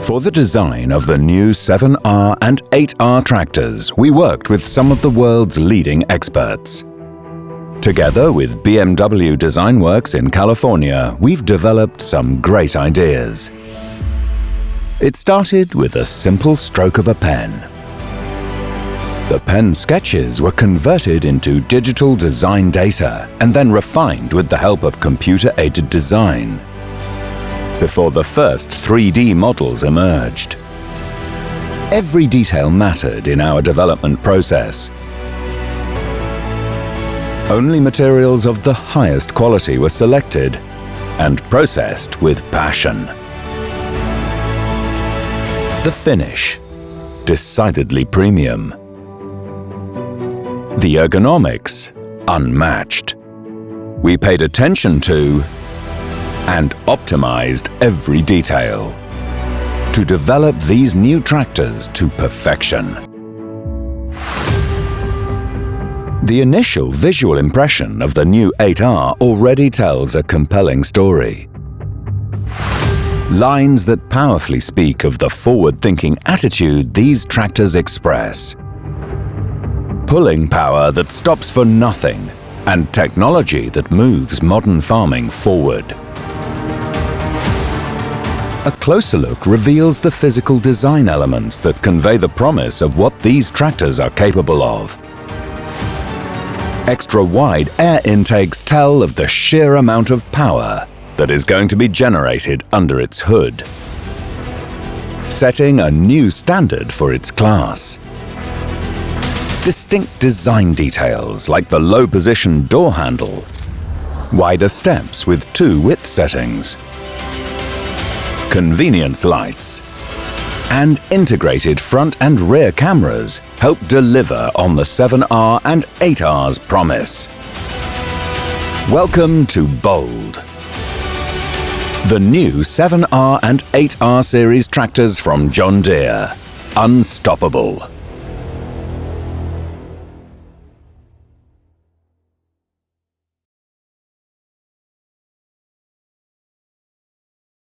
For the design of the new 7R and 8R tractors, we worked with some of the world's leading experts. Together with BMW Design Works in California, we've developed some great ideas. It started with a simple stroke of a pen. The pen sketches were converted into digital design data and then refined with the help of computer-aided design, before the first 3D models emerged. Every detail mattered in our development process. Only materials of the highest quality were selected and processed with passion. The finish, decidedly premium. The ergonomics, unmatched. We paid attention to and optimized every detail to develop these new tractors to perfection. The initial visual impression of the new 8R already tells a compelling story. Lines that powerfully speak of the forward-thinking attitude these tractors express. Pulling power that stops for nothing, and technology that moves modern farming forward. A closer look reveals the physical design elements that convey the promise of what these tractors are capable of. Extra-wide air intakes tell of the sheer amount of power that is going to be generated under its hood, setting a new standard for its class. Distinct design details like the low-position door handle, wider steps with 2 width settings, convenience lights, and integrated front and rear cameras help deliver on the 7R and 8R's promise. Welcome to Bold. The new 7R and 8R series tractors from John Deere. Unstoppable.